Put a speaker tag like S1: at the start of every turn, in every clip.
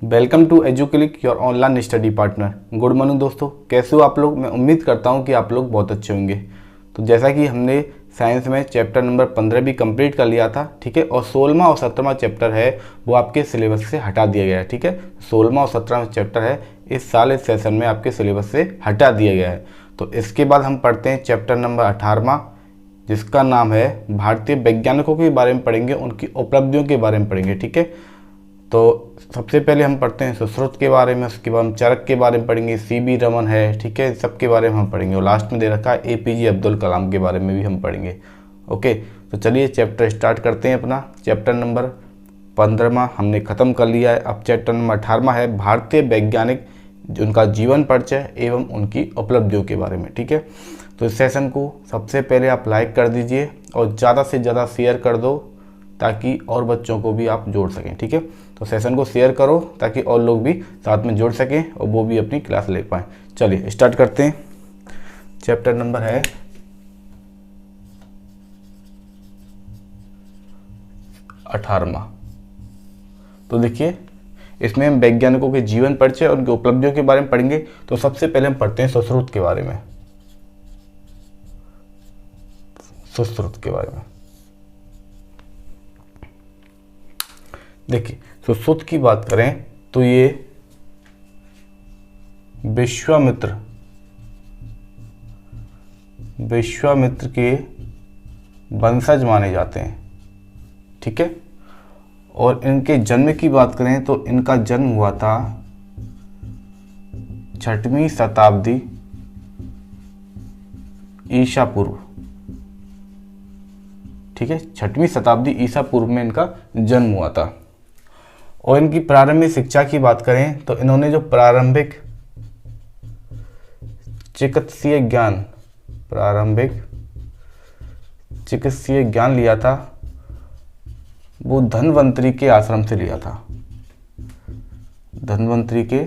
S1: Welcome to Educlick your online study partner. Good morning दोस्तों, कैसे हो आप लोग। मैं उम्मीद करता हूं कि आप लोग बहुत अच्छे होंगे। तो जैसा कि हमने साइंस में चैप्टर नंबर 15 भी कंप्लीट कर लिया था, ठीक है, और 16वां और 17वां चैप्टर है वो आपके सिलेबस से हटा दिया गया है, ठीक है। 16वां और 17वां चैप्टर है इस साल इस सेशन में आपके सिलेबस से हटा दिया गया है। तो इसके बाद हम पढ़ते हैं चैप्टर नंबर 18वां, जिसका नाम है भारतीय वैज्ञानिकों के बारे में पढ़ेंगे, उनकी उपलब्धियों के बारे में पढ़ेंगे, ठीक है। तो सबसे पहले हम पढ़ते हैं सुश्रुत के बारे में, उसके बाद हम चरक के बारे में पढ़ेंगे, सीवी रमन है, ठीक है, सबके बारे में हम पढ़ेंगे, और लास्ट में दे रखा है एपीजे अब्दुल कलाम के बारे में भी हम पढ़ेंगे। ओके, तो चलिए चैप्टर स्टार्ट करते हैं अपना। चैप्टर नंबर 15वां हमने ख़त्म कर लिया है। अब चैप्टर नंबर 18वां है भारतीय वैज्ञानिक, उनका जीवन परिचय एवं उनकी उपलब्धियों के बारे में, ठीक है। तो इस सेशन को सबसे पहले आप लाइक कर दीजिए और ज़्यादा से ज़्यादा शेयर कर दो ताकि और बच्चों को भी आप जोड़ सकें, ठीक है। तो सेशन को शेयर करो ताकि और लोग भी साथ में जुड़ सकें और वो भी अपनी क्लास ले पाएँ। चलिए स्टार्ट करते हैं। चैप्टर नंबर है 18वां। तो देखिए, इसमें हम वैज्ञानिकों के जीवन परिचय और उनकी उपलब्धियों के बारे में पढ़ेंगे। तो सबसे पहले हम पढ़ते हैं सुश्रुत के बारे में। सुश्रुत के बारे में देखिए, सुश्रुत की बात करें तो ये विश्वामित्र के वंशज माने जाते हैं, ठीक है। और इनके जन्म की बात करें तो इनका जन्म हुआ था 6वीं शताब्दी ईसा पूर्व, ठीक है, 6वीं शताब्दी ईसा पूर्व में इनका जन्म हुआ था। और इनकी प्रारंभिक शिक्षा की बात करें तो इन्होंने जो प्रारंभिक चिकित्सीय ज्ञान लिया था वो धन्वंतरी के आश्रम से लिया था। धन्वंतरी के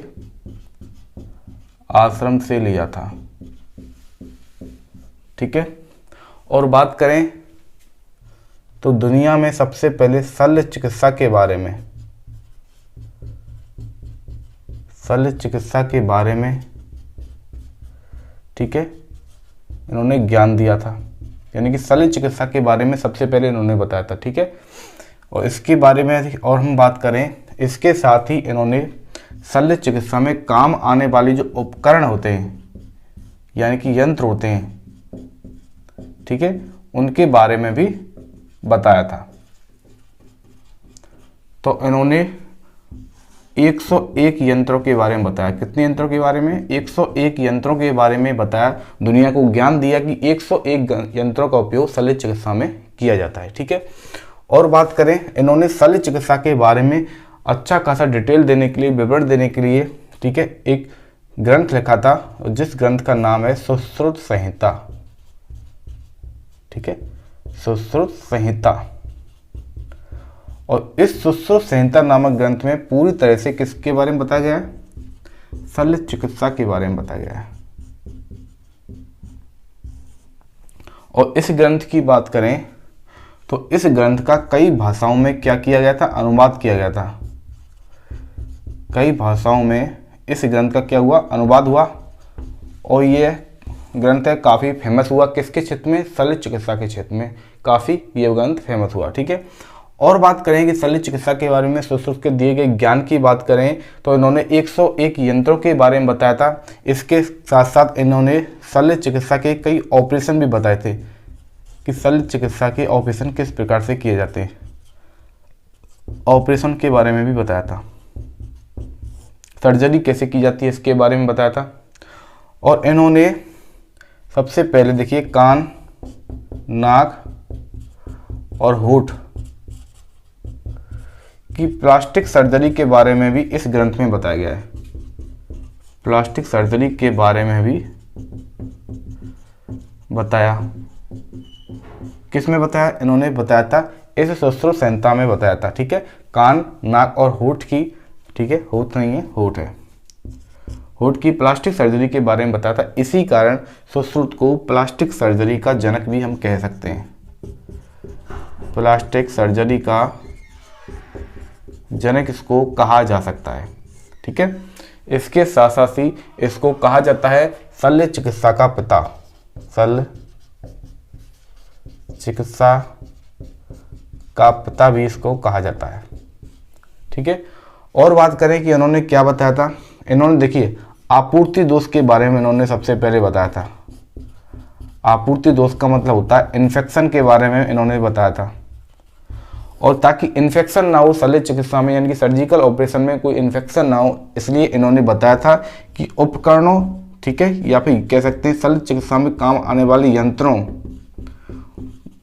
S1: आश्रम से लिया था, ठीक है। और बात करें तो दुनिया में सबसे पहले शल्य चिकित्सा के बारे में, ठीक है, इन्होंने ज्ञान दिया था, यानी कि शल्य चिकित्सा के बारे में सबसे पहले इन्होंने बताया था, ठीक है। और इसके बारे में और हम बात करें, इसके साथ ही इन्होंने शल्य चिकित्सा में काम आने वाली जो उपकरण होते हैं, यानी कि यंत्र होते हैं, ठीक है, उनके बारे में भी बताया था। तो इन्होंने 101 यंत्रों के बारे में बताया। कितने यंत्रों के बारे में? 101 यंत्रों के बारे में बताया, दुनिया को ज्ञान दिया कि 101 यंत्रों का उपयोग शल्य चिकित्सा में किया जाता है, ठीक है। और बात करें, इन्होंने शल्य चिकित्सा के बारे में अच्छा खासा डिटेल देने के लिए, विवरण देने के लिए, ठीक है, एक ग्रंथ लिखा था, जिस ग्रंथ का नाम है सुश्रुत संहिता, ठीक है, सुश्रुत संहिता। और इस सुश्रुत संहिता नामक ग्रंथ में पूरी तरह से किसके बारे में बताया गया है? शल्य चिकित्सा के बारे में बताया गया है। और इस ग्रंथ की बात करें तो इस ग्रंथ का कई भाषाओं में क्या किया गया था? अनुवाद किया गया था। कई भाषाओं में इस ग्रंथ का क्या हुआ? अनुवाद हुआ। और ये ग्रंथ है काफ़ी फेमस हुआ। किसके क्षेत्र में? शल्य चिकित्सा के क्षेत्र में काफ़ी ये ग्रंथ फेमस हुआ, ठीक है। और बात करें कि शल्य चिकित्सा के बारे में सुश्रुत के दिए गए ज्ञान की बात करें तो इन्होंने 101 यंत्रों के बारे में बताया था। इसके साथ साथ इन्होंने शल्य चिकित्सा के कई ऑपरेशन भी बताए थे कि शल्य चिकित्सा के ऑपरेशन किस प्रकार से किए जाते हैं, ऑपरेशन के बारे में भी बताया था। सर्जरी कैसे की जाती है इसके बारे में बताया था। और इन्होंने सबसे पहले देखिए कान, नाक और होठ की प्लास्टिक सर्जरी के बारे में भी इस ग्रंथ में बताया गया है। प्लास्टिक सर्जरी के बारे में भी बताया। किस में बताया? इन्होंने बताया था इस सुश्रुत संहिता में बताया था, ठीक है। कान, नाक और होठ की, ठीक है, होठ नहीं है, होठ है, होठ की प्लास्टिक सर्जरी के बारे में बताया था। इसी कारण सुश्रुत को प्लास्टिक सर्जरी का जनक भी हम कह सकते हैं। प्लास्टिक सर्जरी का जनक इसको कहा जा सकता है। ठीक है। इसके साथ साथ ही इसको कहा जाता है शल्य चिकित्सा का पिता, शल्य चिकित्सा का पिता भी इसको कहा जाता है, ठीक है। और बात करें कि इन्होंने क्या बताया था, इन्होंने देखिए आपूर्ति दोष के बारे में इन्होंने सबसे पहले बताया था। आपूर्ति दोष का मतलब होता है इन्फेक्शन के बारे में इन्होंने बताया था, और ताकि इन्फेक्शन ना हो शल्य चिकित्सा में, यानी कि सर्जिकल ऑपरेशन में कोई इन्फेक्शन ना हो, इसलिए इन्होंने बताया था कि उपकरणों, ठीक है, या फिर कह सकते हैं शल्य चिकित्सा में काम आने वाले यंत्रों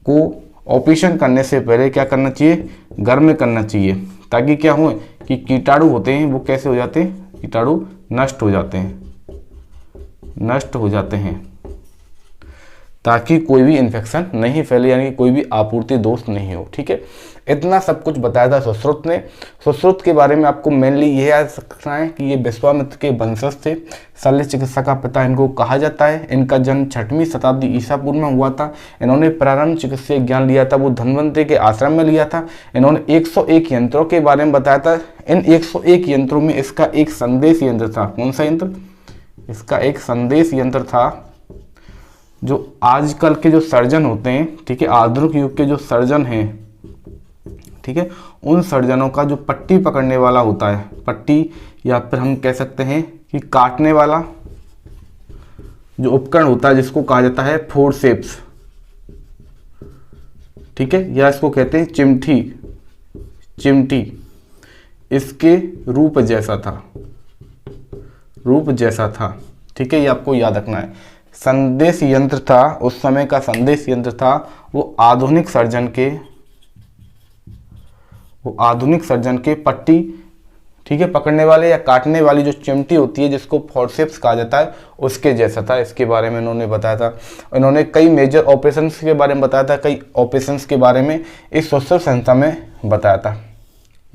S1: को ऑपरेशन करने से पहले क्या करना चाहिए, गर्म में करना चाहिए, ताकि क्या हो कि कीटाणु होते हैं वो कैसे हो जाते हैं, कीटाणु नष्ट हो जाते हैं, नष्ट हो जाते हैं, ताकि कोई भी इन्फेक्शन नहीं फैले, यानी कोई भी आपूर्ति दोष नहीं हो, ठीक है। इतना सब कुछ बताया था सुश्रुत ने। सुश्रुत के बारे में आपको मेनली ये याद रखना है कि ये विश्वामित्र के वंशज थे, शल्य चिकित्सा का पिता इनको कहा जाता है। इनका जन्म 6वीं शताब्दी ईसा पूर्व में हुआ था। इन्होंने प्रारंभ चिकित्सीय ज्ञान लिया था वो धन्वंतरि के आश्रम में लिया था। इन्होंने 101 यंत्रों के बारे में बताया था। इन 101 यंत्रों में इसका एक संदेश यंत्र था। कौन सा यंत्र? इसका एक संदेश यंत्र था। जो आजकल के जो सर्जन होते हैं, ठीक है, आधुनिक युग के जो सर्जन हैं, ठीक है, उन सर्जनों का जो पट्टी पकड़ने वाला होता है, पट्टी या फिर हम कह सकते हैं कि काटने वाला जो उपकरण होता है जिसको कहा जाता है फोर्सेप्स, ठीक है, या इसको कहते हैं चिमटी, चिमटी, इसके रूप जैसा था, रूप जैसा था, ठीक है, ये आपको याद रखना है। संदेश यंत्र था, उस समय का संदेश यंत्र था वो आधुनिक सर्जन के पट्टी, ठीक है, पकड़ने वाले या काटने वाली जो चिमटी होती है जिसको फोर्सेप्स कहा जाता है उसके जैसा था। इसके बारे में इन्होंने बताया था। इन्होंने कई मेजर ऑपरेशंस के बारे में बताया था, कई ऑपरेशंस के बारे में इस सुश्रुत संहिता में बताया था।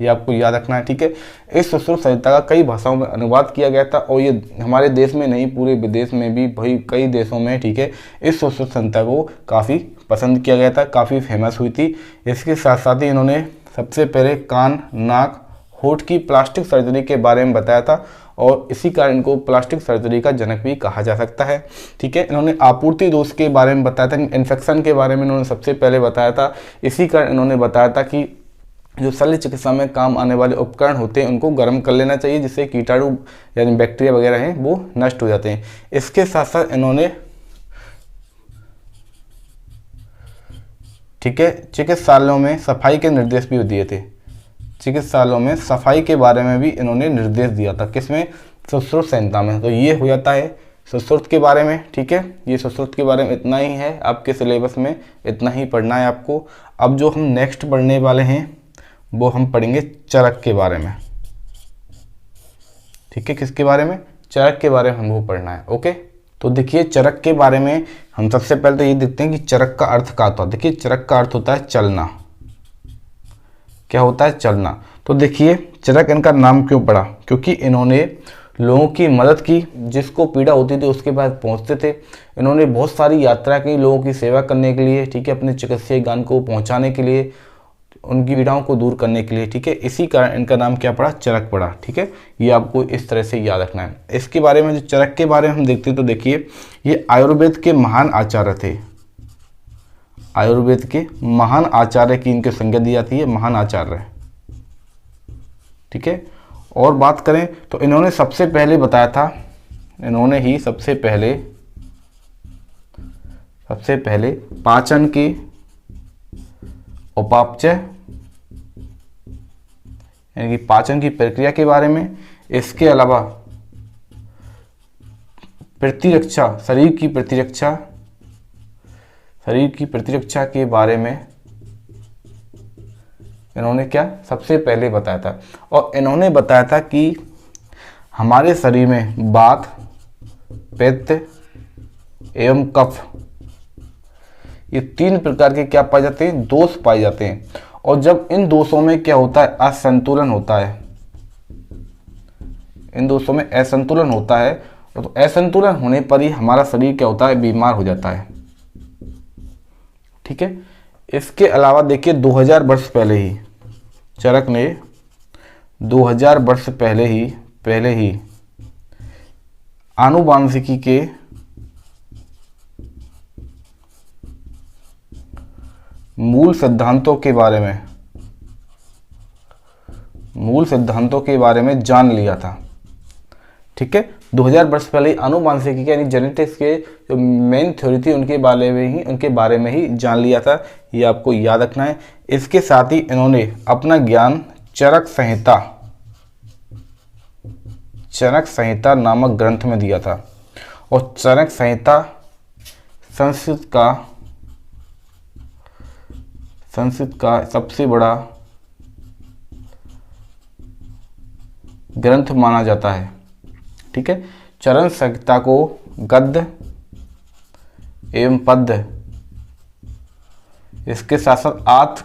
S1: ये आपको याद रखना है, ठीक है। इस सुश्रुत संहिता का कई भाषाओं में अनुवाद किया गया था और ये हमारे देश में नहीं पूरे विदेश में भी, भाई कई देशों में, ठीक है, इस सुश्रुत संहिता को काफ़ी पसंद किया गया था, काफ़ी फेमस हुई थी। इसके साथ साथ ही इन्होंने सबसे पहले कान, नाक, होठ की प्लास्टिक सर्जरी के बारे में बताया था और इसी कारण इनको प्लास्टिक सर्जरी का जनक भी कहा जा सकता है, ठीक है। इन्होंने आपूर्ति दोष के बारे में बताया था, इन्फेक्शन के बारे में इन्होंने सबसे पहले बताया था। इसी कारण इन्होंने बताया था कि जो शल्य चिकित्सा में काम आने वाले उपकरण होते हैं उनको गर्म कर लेना चाहिए, जिससे कीटाणु यानी बैक्टीरिया वगैरह हैं वो नष्ट हो जाते हैं। इसके साथ साथ इन्होंने, ठीक है, चिकित्सालयों में सफाई के निर्देश भी दिए थे। चिकित्सालयों में सफाई के बारे में भी इन्होंने निर्देश दिया था। किसमें? सुश्रुत संहिता में। तो ये हो जाता है सुश्रुत के बारे में, ठीक है। ये सुश्रुत के बारे में इतना ही है, आपके सिलेबस में इतना ही पढ़ना है आपको। अब जो हम नेक्स्ट पढ़ने वाले हैं वो हम पढ़ेंगे चरक के बारे में, ठीक है। किसके बारे में? चरक के बारे में हम वो पढ़ना है, ओके। तो देखिए चरक के बारे में हम सबसे पहले तो ये देखते हैं कि चरक का अर्थ क्या होता है। देखिए चरक का अर्थ होता है चलना। क्या होता है? चलना। तो देखिए चरक इनका नाम क्यों पड़ा? क्योंकि इन्होंने लोगों की मदद की, जिसको पीड़ा होती थी उसके पास पहुंचते थे। इन्होंने बहुत सारी यात्रा की लोगों की सेवा करने के लिए, ठीक है, अपने चिकित्सीय ज्ञान को पहुंचाने के लिए, उनकी पीड़ाओं को दूर करने के लिए, ठीक है। इसी कारण इनका नाम क्या पड़ा? चरक पड़ा, ठीक है। ये आपको इस तरह से याद रखना है। इसके बारे में, जो चरक के बारे में हम देखते हैं तो देखिए ये आयुर्वेद के महान आचार्य थे। आयुर्वेद के महान आचार्य की इनकी संज्ञा दी जाती है, महान आचार्य, ठीक है। और बात करें तो इन्होंने सबसे पहले बताया था, इन्होंने ही सबसे पहले पाचन के उपापचय यानी कि पाचन की प्रक्रिया के बारे में, इसके अलावा प्रतिरक्षा, शरीर की प्रतिरक्षा के बारे में इन्होंने क्या सबसे पहले बताया था। और इन्होंने बताया था कि हमारे शरीर में वात, पित्त एवं कफ, ये 3 प्रकार के क्या पाए जाते हैं? दोष पाए जाते हैं। और जब इन दोषों में क्या होता है? असंतुलन होता है। इन दोषों में असंतुलन होता है, तो असंतुलन होने पर ही हमारा शरीर क्या होता है? बीमार हो जाता है, ठीक है। इसके अलावा देखिए 2000 वर्ष पहले ही चरक ने 2000 वर्ष पहले ही पहले ही आनुवांशिकी के मूल सिद्धांतों के बारे में जान लिया था। ठीक है, 2000 वर्ष पहले आनुवांशिकी के यानी जेनेटिक्स के जो मेन थ्योरी थी उनके बारे में ही जान लिया था। ये आपको याद रखना है। इसके साथ ही इन्होंने अपना ज्ञान चरक संहिता नामक ग्रंथ में दिया था। और चरक संहिता संस्कृत का सबसे बड़ा ग्रंथ माना जाता है। ठीक है, चरण संहिता को गद्य एवं पद्य इसके साथ साथ 8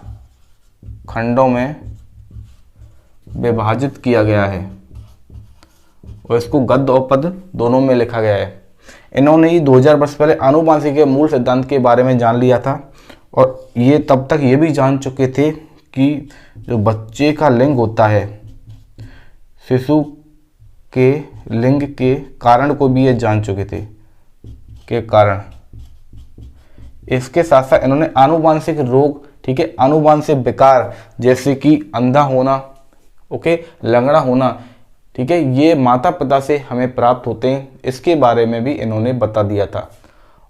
S1: खंडों में विभाजित किया गया है और इसको गद्य और पद्य दोनों में लिखा गया है। इन्होंने ही 2000 वर्ष पहले आनुवांशिकी के मूल सिद्धांत के बारे में जान लिया था और ये तब तक ये भी जान चुके थे कि जो बच्चे का लिंग होता है, शिशु के लिंग के कारण को भी ये जान चुके थे के कारण। इसके साथ साथ इन्होंने आनुवांशिक रोग, ठीक है, आनुवांशिक विकार जैसे कि अंधा होना, ओके, लंगड़ा होना, ठीक है, ये माता पिता से हमें प्राप्त होते हैं, इसके बारे में भी इन्होंने बता दिया था।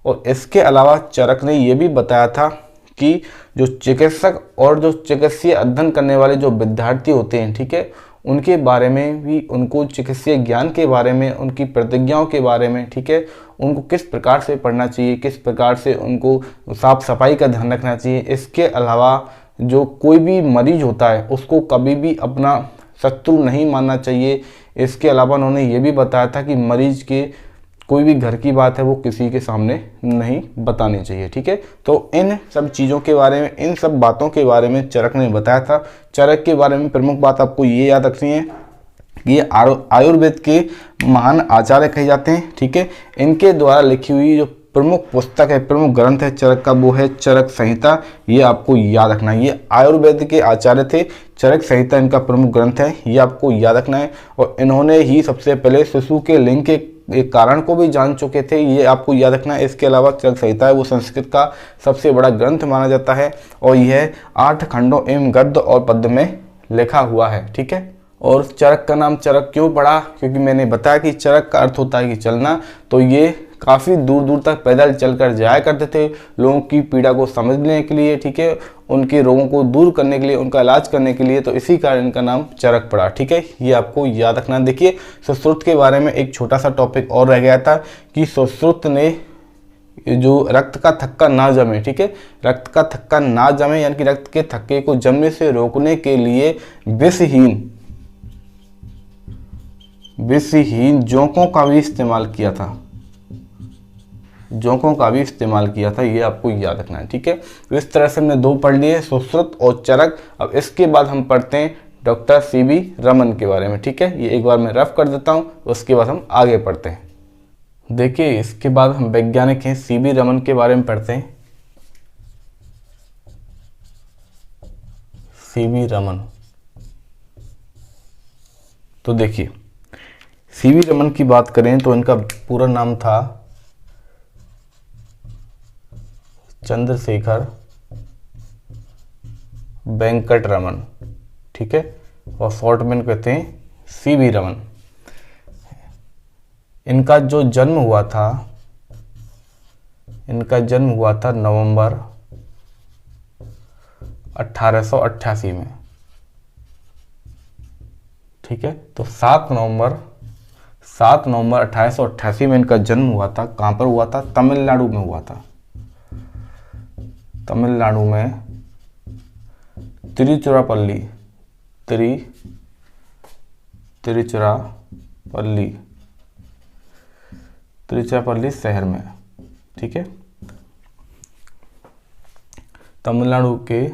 S1: और इसके अलावा चरक ने ये भी बताया था कि जो चिकित्सक और जो चिकित्सीय अध्ययन करने वाले जो विद्यार्थी होते हैं, ठीक है, उनके बारे में भी, उनको चिकित्सीय ज्ञान के बारे में, उनकी प्रतिज्ञाओं के बारे में, ठीक है, उनको किस प्रकार से पढ़ना चाहिए, किस प्रकार से उनको साफ सफाई का ध्यान रखना चाहिए। इसके अलावा जो कोई भी मरीज होता है उसको कभी भी अपना शत्रु नहीं मानना चाहिए। इसके अलावा उन्होंने ये भी बताया था कि मरीज के कोई भी घर की बात है वो किसी के सामने नहीं बतानी चाहिए। ठीक है, तो इन सब चीज़ों के बारे में, इन सब बातों के बारे में चरक ने बताया था। चरक के बारे में प्रमुख बात आपको ये याद रखनी है कि ये आयुर्वेद के महान आचार्य कहे जाते हैं। ठीक है, इनके द्वारा लिखी हुई जो प्रमुख पुस्तक है, प्रमुख ग्रंथ है चरक का, वो है चरक संहिता। ये आपको याद रखना है। ये आयुर्वेद के आचार्य थे, चरक संहिता इनका प्रमुख ग्रंथ है, ये आपको याद रखना है। और इन्होंने ही सबसे पहले शिशु के लिंग के एक कारण को भी जान चुके थे, ये आपको याद रखना है। इसके अलावा चरक संहिता है वो संस्कृत का सबसे बड़ा ग्रंथ माना जाता है और यह 8 खंडों एवं गद्य और पद्य में लिखा हुआ है। ठीक है, और चरक का नाम चरक क्यों पड़ा, क्योंकि मैंने बताया कि चरक का अर्थ होता है कि चलना, तो ये काफ़ी दूर दूर तक पैदल चलकर जाया करते थे लोगों की पीड़ा को समझने के लिए, ठीक है, उनके रोगों को दूर करने के लिए, उनका इलाज करने के लिए, तो इसी कारण इनका नाम चरक पड़ा। ठीक है, ये आपको याद रखना। देखिए, सुश्रुत के बारे में एक छोटा सा टॉपिक और रह गया था कि सुश्रुत ने जो रक्त का थक्का ना जमे, ठीक है, रक्त का थक्का ना जमे यानी कि रक्त के थक्के को जमने से रोकने के लिए विषहीन जोंकों का भी इस्तेमाल किया था, जोंकों का भी इस्तेमाल किया था। ये आपको याद रखना है। ठीक है, तो इस तरह से हमने 2 पढ़ लिए, सुश्रुत और चरक। अब इसके बाद हम पढ़ते हैं डॉक्टर सीवी रमन के बारे में। ठीक है, ये एक बार मैं रफ कर देता हूँ, उसके बाद हम आगे पढ़ते हैं। देखिए, इसके बाद हम वैज्ञानिक हैं सीवी रमन के बारे में पढ़ते हैं। सीवी रमन, तो देखिए, सीवी रमन की बात करें तो इनका पूरा नाम था चंद्रशेखर वेंकट रमन। ठीक है, और शॉर्ट में कहते हैं सीवी रमन। इनका जो जन्म हुआ था, नवंबर 1888 में। ठीक है, तो 7 नवंबर 1888 में इनका जन्म हुआ था। कहाँ पर हुआ था? तमिलनाडु में हुआ था। तमिलनाडु में तिरुचिरापल्ली शहर में। ठीक है, तमिलनाडु के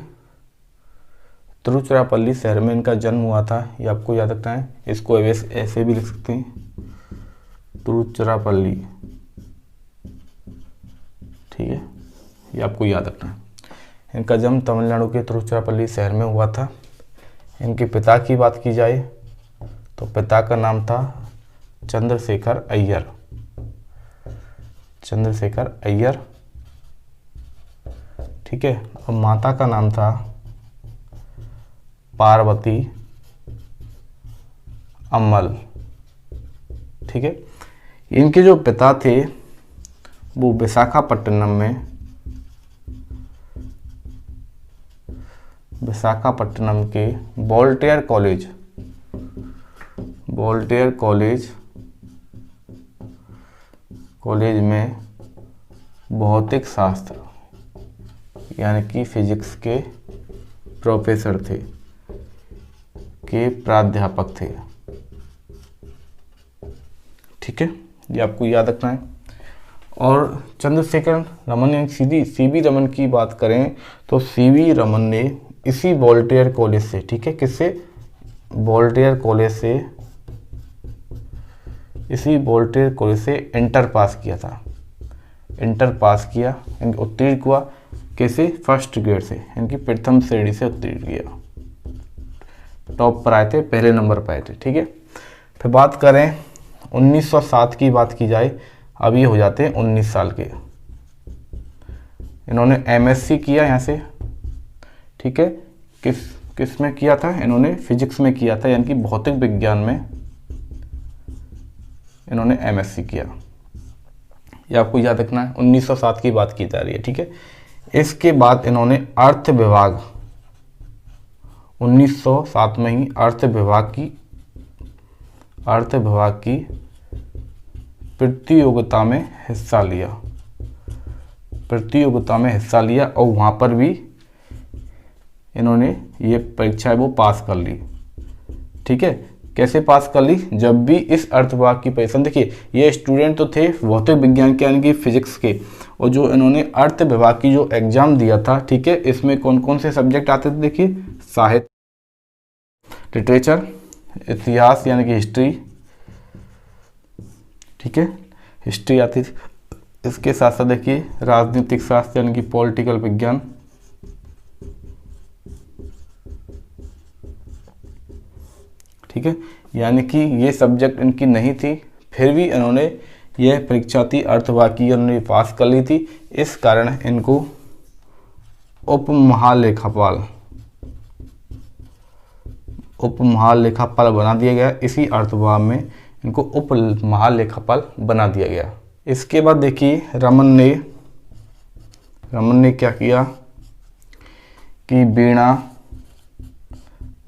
S1: तिरुचिरापल्ली शहर में इनका जन्म हुआ था। ये आपको याद रखना है। इसको ऐसे भी लिख सकते हैं, तिरुचिरापल्ली। ठीक है, ये आपको याद रखना है। इनका जन्म तमिलनाडु के तिरुचिरापल्ली शहर में हुआ था। इनके पिता की बात की जाए तो पिता का नाम था चंद्रशेखर अय्यर, चंद्रशेखर अय्यर, ठीक है। और माता का नाम था पार्वती अम्मल, ठीक है। इनके जो पिता थे वो विशाखापट्टनम के वोल्टेयर कॉलेज में भौतिक शास्त्र यानी कि फिजिक्स के प्रोफेसर थे, के प्राध्यापक थे, ठीक है। ये आपको याद रखना है। और चंद्रशेखर रमन यानी सीवी रमन की बात करें तो सीवी रमन ने इसी वोल्टेयर कॉलेज से, ठीक है, किससे, वोल्टेयर कॉलेज से, इसी वोल्टेयर कॉलेज से इंटर पास किया था, इंटर पास किया, उत्तीर्ण हुआ कैसे, फर्स्ट ग्रेड से, यानी कि प्रथम श्रेणी से उत्तीर्ण किया, टॉप पर आए थे, पहले नंबर पर आए थे, ठीक है। फिर बात करें 1907 की बात की जाए, अब ये हो जाते हैं 19 साल के। इन्होंने एमएससी किया यहाँ से, ठीक है। किस में किया था, इन्होंने फिजिक्स में किया था, यानी कि भौतिक विज्ञान में इन्होंने एमएससी किया। ये आपको याद रखना है, 1907 की बात की जा रही है, ठीक है। इसके बाद इन्होंने अर्थ विभाग 1907 में ही अर्थ विभाग की प्रतियोगिता में हिस्सा लिया और वहाँ पर भी इन्होंने ये परीक्षा है वो पास कर ली, ठीक है। कैसे पास कर ली, जब भी इस अर्थ विभाग की परीक्षा, देखिए ये स्टूडेंट तो थे भौतिक विज्ञान के यानी कि फिजिक्स के, और जो इन्होंने अर्थ विभाग की जो एग्जाम दिया था, ठीक है, इसमें कौन कौन से सब्जेक्ट आते थे, देखिए साहित्य, लिटरेचर, इतिहास यानी कि हिस्ट्री, ठीक है, हिस्ट्री आती थी। इसके साथ साथ देखिए राजनीतिक शास्त्र यानी कि पॉलिटिकल विज्ञान, ठीक है। यानी कि ये सब्जेक्ट इनकी नहीं थी, फिर भी इन्होंने यह परीक्षा थी अर्थ विभाग की, इन्होंने पास कर ली थी। इस कारण इनको उप महालेखापाल बना दिया गया। इसी अर्थ विभाग में इनको उप महालेखापाल बना दिया गया। इसके बाद देखिए रमन ने क्या किया कि वीणा,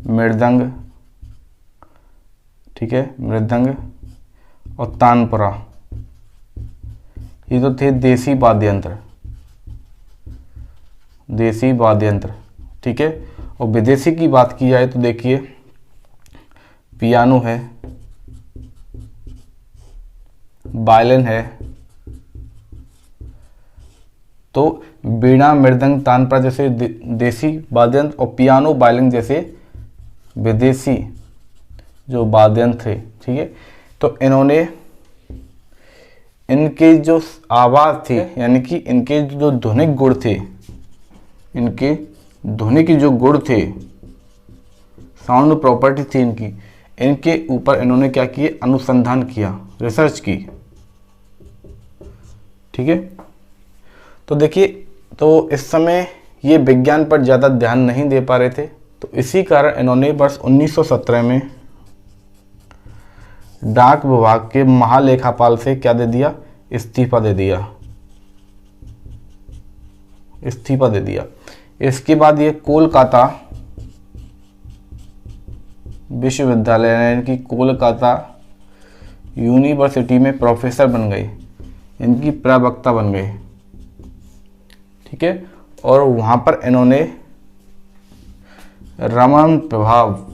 S1: मृदंग, ठीक है, मृदंग और तानपुरा, ये तो थे देसी वाद्यंत्र, ठीक है। और विदेशी की बात की जाए तो देखिए पियानो है, वायलिन है। तो वीणा, मृदंग, तानपुरा जैसे देसी वाद्यंत्र और पियानो, वायलिन जैसे विदेशी जो वाद्यंत्र थे, ठीक है। तो इन्होंने इनके जो आवाज़ थी यानी कि इनके जो ध्वनिक गुण थे, इनके ध्वनिक जो गुण थे, साउंड प्रॉपर्टी थी इनके ऊपर इन्होंने क्या किए, अनुसंधान किया, रिसर्च की, ठीक है। तो देखिए, तो इस समय ये विज्ञान पर ज़्यादा ध्यान नहीं दे पा रहे थे, तो इसी कारण इन्होंने वर्ष 1917 में डाक विभाग के महालेखापाल से क्या दे दिया, इस्तीफा दे दिया। इसके बाद ये कोलकाता विश्वविद्यालय यानी कि कोलकाता यूनिवर्सिटी में प्रोफेसर बन गए, इनकी प्रवक्ता बन गए, ठीक है। और वहाँ पर इन्होंने रमन प्रभाव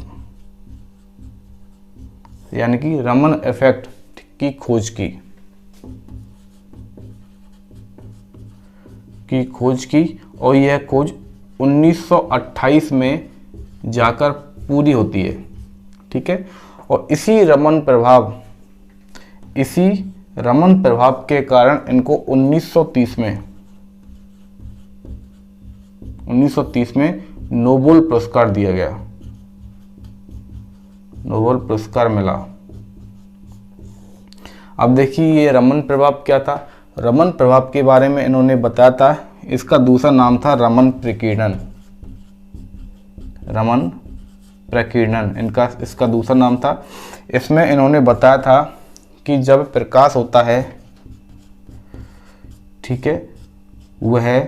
S1: यानी कि रमन इफेक्ट की खोज की और यह खोज 1928 में जाकर पूरी होती है, ठीक है। और इसी रमन प्रभाव के कारण इनको 1930 में नोबेल पुरस्कार दिया गया। नोबेल पुरस्कार मिला। अब देखिए ये रमन प्रभाव क्या था। रमन प्रभाव के बारे में इन्होंने बताया था, इसका दूसरा नाम था रमन प्रकीर्णन। रमन प्रकीर्णन इसका दूसरा नाम था। इसमें इन्होंने बताया था कि जब प्रकाश होता है, ठीक है, वह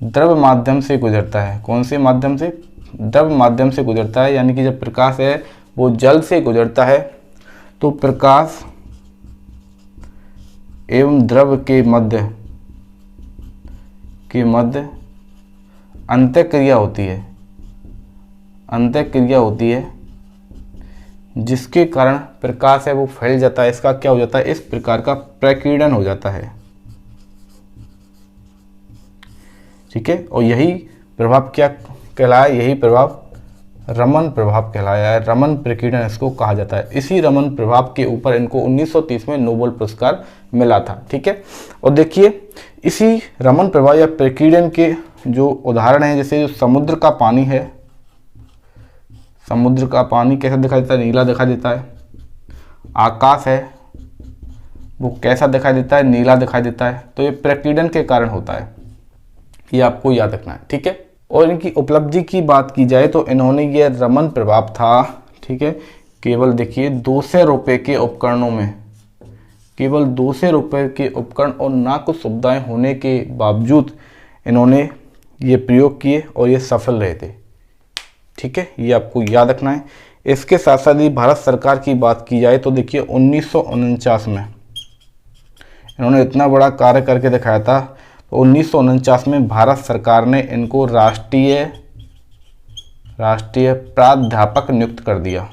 S1: द्रव माध्यम से गुजरता है। कौन से माध्यम से? द्रव माध्यम से गुजरता है। यानी कि जब प्रकाश है वो जल से गुजरता है तो प्रकाश एवं द्रव के मध्य अंतःक्रिया होती है, जिसके कारण प्रकाश है वो फैल जाता है। इसका क्या हो जाता है? इस प्रकार का प्रकीर्णन हो जाता है। ठीक है, और यही प्रभाव क्या कहलाया? यही प्रभाव रमन प्रभाव कहलाया है। रमन प्रकीर्णन इसको कहा जाता है। इसी रमन प्रभाव के ऊपर इनको 1930 में नोबेल पुरस्कार मिला था। ठीक है, और देखिए इसी रमन प्रभाव या प्रकीर्णन के जो उदाहरण हैं, जैसे जो समुद्र का पानी है, समुद्र का पानी कैसा दिखाई देता है? नीला दिखाई देता है। आकाश है वो कैसा दिखाई देता है? नीला दिखाई देता है। तो ये प्रकीर्णन के कारण होता है, ये आपको याद रखना है। ठीक है, और इनकी उपलब्धि की बात की जाए तो इन्होंने ये रमन प्रभाव था, ठीक है, केवल देखिए 200 रुपये के उपकरणों में, केवल 200 रुपये के उपकरण और ना कुछ सुविधाएं होने के बावजूद इन्होंने ये प्रयोग किए और ये सफल रहे थे। ठीक है, ये आपको याद रखना है। इसके साथ साथ ही भारत सरकार की बात की जाए तो देखिए 1949 में इन्होंने इतना बड़ा कार्य करके दिखाया था। तो 1949 में भारत सरकार ने इनको राष्ट्रीय प्राध्यापक नियुक्त कर दिया।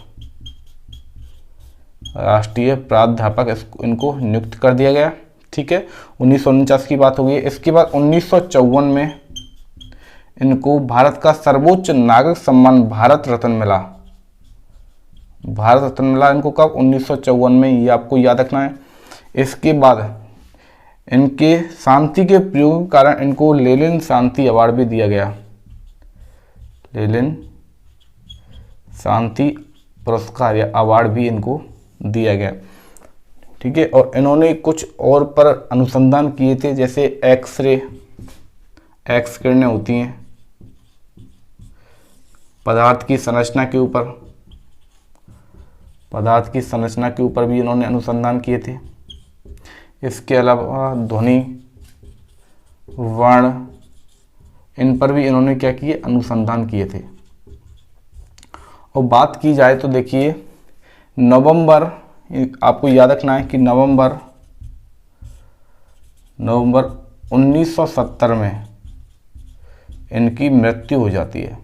S1: राष्ट्रीय प्राध्यापक इनको नियुक्त कर दिया गया। ठीक है, 1949 की बात हो गई। इसके बाद 1954 में इनको भारत का सर्वोच्च नागरिक सम्मान भारत रत्न मिला। भारत रत्न मिला इनको कब? 1954 में, ये आपको याद रखना है। इसके बाद इनके शांति के प्रयोग के कारण इनको लेनिन शांति अवार्ड भी दिया गया। लेनिन शांति पुरस्कार या अवार्ड भी इनको दिया गया। ठीक है, और इन्होंने कुछ और पर अनुसंधान किए थे, जैसे एक्स किरणें होती हैं पदार्थ की संरचना के ऊपर भी इन्होंने अनुसंधान किए थे। इसके अलावा ध्वनि, वर्ण, इन पर भी इन्होंने क्या किए? अनुसंधान किए थे। और बात की जाए तो देखिए नवंबर, आपको याद रखना है कि नवंबर 1970 में इनकी मृत्यु हो जाती है।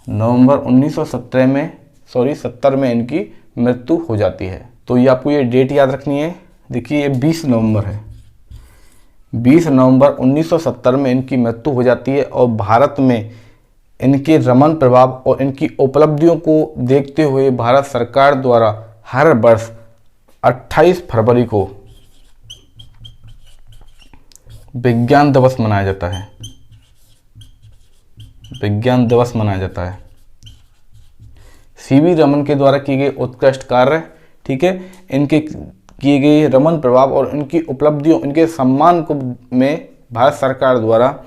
S1: नवंबर 1970 में इनकी मृत्यु हो जाती है। तो ये आपको ये डेट याद रखनी है। देखिए ये 20 नवंबर है। 20 नवंबर 1970 में इनकी मृत्यु हो जाती है और भारत में इनके रमन प्रभाव और इनकी उपलब्धियों को देखते हुए भारत सरकार द्वारा हर वर्ष 28 फरवरी को विज्ञान दिवस मनाया जाता है। विज्ञान दिवस मनाया जाता है। सीवी रमन के द्वारा किए गए उत्कृष्ट कार्य, ठीक है, इनके किए गए रमन प्रभाव और इनकी उपलब्धियों, इनके सम्मान को में भारत सरकार द्वारा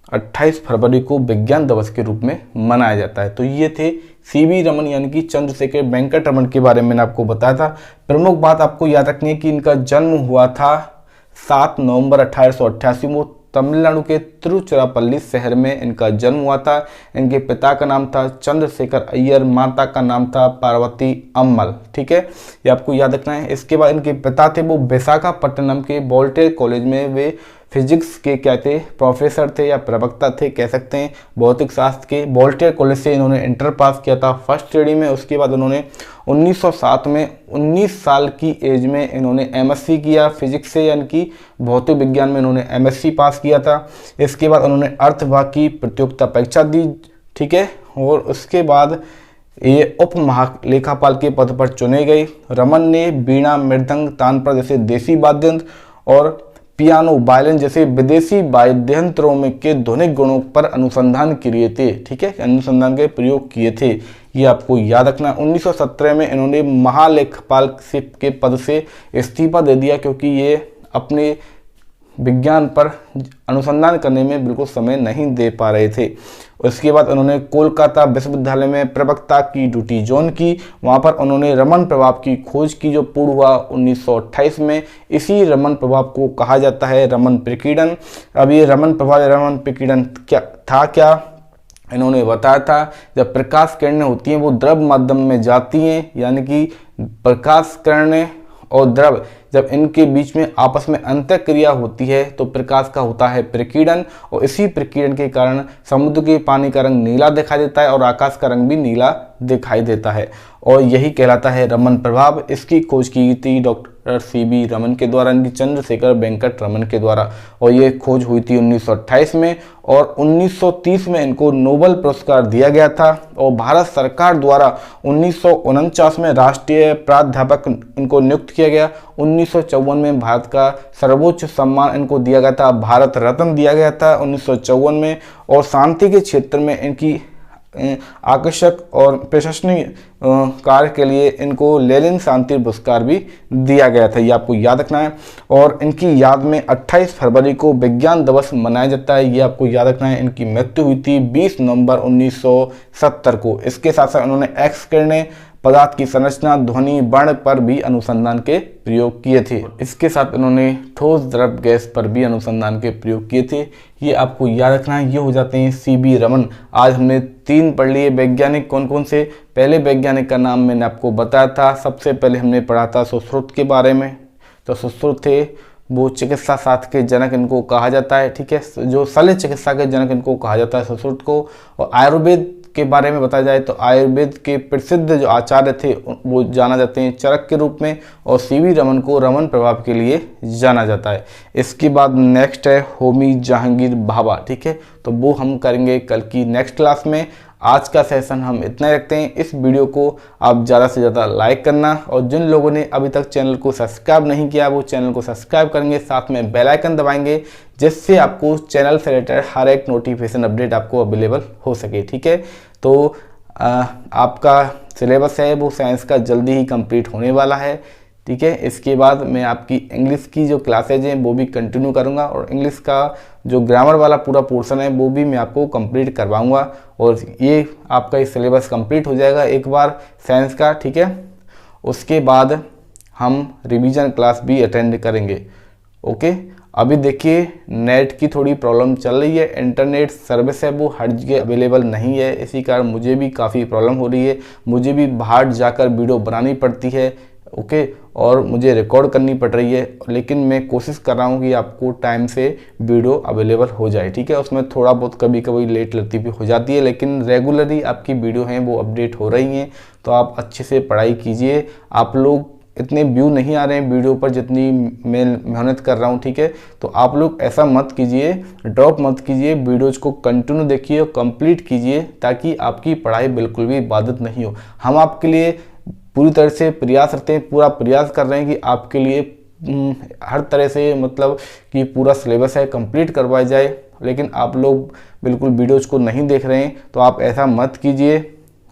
S1: 28 फरवरी को विज्ञान दिवस के रूप में मनाया जाता है। तो ये थे सीवी रमन यानी कि चंद्रशेखर वेंकट रमन के बारे में मैंने आपको बताया था। प्रमुख बात आपको याद रखनी है कि इनका जन्म हुआ था 7 नवंबर 1888 में। तमिलनाडु के तिरुचिरापल्ली शहर में इनका जन्म हुआ था। इनके पिता का नाम था चंद्रशेखर अय्यर, माता का नाम था पार्वती अम्मल। ठीक है, ये आपको याद रखना है। इसके बाद इनके पिता थे वो विशाखापट्टनम के वोल्टेयर कॉलेज में वे फिजिक्स के क्या थे? प्रोफेसर थे या प्रवक्ता थे कह सकते हैं, भौतिक शास्त्र के। वोल्टेयर कॉलेज से इन्होंने इंटर पास किया था फर्स्ट श्रेणी में। उसके बाद उन्होंने 1907 में 19 साल की एज में इन्होंने एमएससी किया फिजिक्स से, यानी कि भौतिक विज्ञान में इन्होंने एमएससी पास किया था। इसके बाद उन्होंने अर्थ विभाग की प्रतियोगिता परीक्षा दी। ठीक है, और उसके बाद ये उप महालेखापाल के पद पर चुने गए। रमन ने वीणा, मृदंग, तानपुरा जैसे देसी वाद्य यंत्र और पियानो, वायलिन जैसे विदेशी वाद्य यंत्रों में के ध्वनिक गुणों पर अनुसंधान किए थे। ठीक है, अनुसंधान के प्रयोग किए थे, ये आपको याद रखना। 1917 में इन्होंने महालेखपाल के पद से इस्तीफा दे दिया, क्योंकि ये अपने विज्ञान पर अनुसंधान करने में बिल्कुल समय नहीं दे पा रहे थे। उसके बाद उन्होंने कोलकाता विश्वविद्यालय में प्रवक्ता की ड्यूटी ज्वाइन की। वहाँ पर उन्होंने रमन प्रभाव की खोज की, जो पूर्ण हुआ 1928 में। इसी रमन प्रभाव को कहा जाता है रमन प्रकीर्णन। अब ये रमन प्रभाव, रमन प्रकीर्णन क्या इन्होंने बताया था, जब प्रकाश किरणें होती हैं वो द्रव माध्यम में जाती हैं, यानी कि प्रकाश किरणें और द्रव जब इनके बीच में आपस में अंतःक्रिया होती है तो प्रकाश का होता है प्रकीर्णन, और इसी प्रकीर्णन के कारण समुद्र के पानी का रंग नीला दिखाई देता है और आकाश का रंग भी नीला दिखाई देता है, और यही कहलाता है रमन प्रभाव। इसकी खोज की थी डॉक्टर CB रमन के द्वारा, इनकी चंद्रशेखर वेंकट रमन के द्वारा, और ये खोज हुई थी 1928 में। और 1930 में इनको नोबेल पुरस्कार दिया गया था, और भारत सरकार द्वारा 1949 में राष्ट्रीय प्राध्यापक इनको नियुक्त किया गया। 1954 में भारत का सर्वोच्च सम्मान इनको दिया गया था, भारत रत्न दिया गया था 1954 में। और शांति के क्षेत्र में इनकी आकर्षक और प्रशंसनीय कार्य के लिए इनको लेनिन शांति पुरस्कार भी दिया गया था, ये आपको याद रखना है। और इनकी याद में 28 फरवरी को विज्ञान दिवस मनाया जाता है, ये आपको याद रखना है। इनकी मृत्यु हुई थी 20 नवंबर 1970 को। इसके साथ साथ उन्होंने एक्स किरणें, पदार्थ की संरचना, ध्वनि, वर्ण पर भी अनुसंधान के प्रयोग किए थे। इसके साथ उन्होंने ठोस द्रव गैस पर भी अनुसंधान के प्रयोग किए थे, ये आपको याद रखना है। ये हो जाते हैं CB रमन। आज हमने 3 पढ़ लिए वैज्ञानिक। कौन कौन से? पहले वैज्ञानिक का नाम मैंने आपको बताया था, सबसे पहले हमने पढ़ा था सुश्रुत के बारे में। तो सुश्रुत थे वो चिकित्सा शास्त्र के जनक इनको कहा जाता है। ठीक है, जो शल्य चिकित्सा के जनक इनको कहा जाता है सुश्रुत को। और आयुर्वेद के बारे में बताया जाए तो आयुर्वेद के प्रसिद्ध जो आचार्य थे वो जाना जाते हैं चरक के रूप में, और CB रमन को रमन प्रभाव के लिए जाना जाता है। इसके बाद नेक्स्ट है होमी जहांगीर भाभा। ठीक है, तो वो हम करेंगे कल की नेक्स्ट क्लास में। आज का सेशन हम इतना ही रखते हैं। इस वीडियो को आप ज़्यादा से ज़्यादा लाइक करना, और जिन लोगों ने अभी तक चैनल को सब्सक्राइब नहीं किया वो चैनल को सब्सक्राइब करेंगे, साथ में बेल आइकन दबाएंगे, जिससे आपको चैनल से रिलेटेड हर एक नोटिफिकेशन अपडेट आपको अवेलेबल हो सके। ठीक है, तो आपका सिलेबस है वो साइंस का जल्दी ही कंप्लीट होने वाला है। ठीक है, इसके बाद मैं आपकी इंग्लिश की जो क्लासेज हैं वो भी कंटिन्यू करूंगा, और इंग्लिश का जो ग्रामर वाला पूरा पोर्शन है वो भी मैं आपको कंप्लीट करवाऊंगा, और ये आपका ये सिलेबस कंप्लीट हो जाएगा एक बार साइंस का। ठीक है, उसके बाद हम रिवीजन क्लास भी अटेंड करेंगे। ओके, अभी देखिए नेट की थोड़ी प्रॉब्लम चल रही है, इंटरनेट सर्विस है वो हर जगह अवेलेबल नहीं है, इसी कारण मुझे भी काफ़ी प्रॉब्लम हो रही है। मुझे भी बाहर जाकर वीडियो बनानी पड़ती है, ओके, और मुझे रिकॉर्ड करनी पड़ रही है, लेकिन मैं कोशिश कर रहा हूँ कि आपको टाइम से वीडियो अवेलेबल हो जाए। ठीक है, उसमें थोड़ा बहुत कभी कभी लेट लगती भी हो जाती है, लेकिन रेगुलरली आपकी वीडियो हैं वो अपडेट हो रही हैं। तो आप अच्छे से पढ़ाई कीजिए। आप लोग इतने व्यू नहीं आ रहे हैं वीडियो पर जितनी मैं मेहनत कर रहा हूँ। ठीक है, तो आप लोग ऐसा मत कीजिए, ड्रॉप मत कीजिए, वीडियोज को कंटिन्यू देखिए और कंप्लीट कीजिए, ताकि आपकी पढ़ाई बिल्कुल भी बाधित नहीं हो। हम आपके लिए पूरी तरह से प्रयास करते हैं, पूरा प्रयास कर रहे हैं कि आपके लिए हर तरह से मतलब कि पूरा सिलेबस है कंप्लीट करवाया जाए, लेकिन आप लोग बिल्कुल वीडियोज को नहीं देख रहे हैं, तो आप ऐसा मत कीजिए।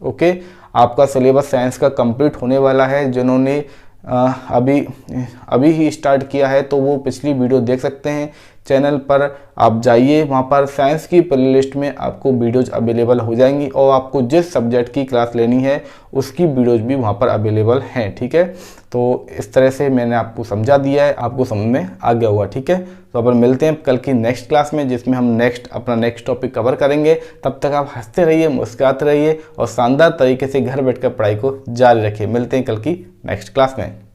S1: ओके, आपका सिलेबस साइंस का कंप्लीट होने वाला है। जिन्होंने अभी ही स्टार्ट किया है तो वो पिछली वीडियो देख सकते हैं, चैनल पर आप जाइए, वहाँ पर साइंस की प्लेलिस्ट में आपको वीडियोज अवेलेबल हो जाएंगी, और आपको जिस सब्जेक्ट की क्लास लेनी है उसकी वीडियोज भी वहाँ पर अवेलेबल हैं। ठीक है, तो इस तरह से मैंने आपको समझा दिया है, आपको समझ में आ गया हुआ। ठीक है, तो अपन मिलते हैं कल की नेक्स्ट क्लास में, जिसमें हम अपना नेक्स्ट टॉपिक कवर करेंगे। तब तक आप हंसते रहिए, मुस्कुराते रहिए, और शानदार तरीके से घर बैठकर पढ़ाई को जारी रखिए। मिलते हैं कल की नेक्स्ट क्लास में।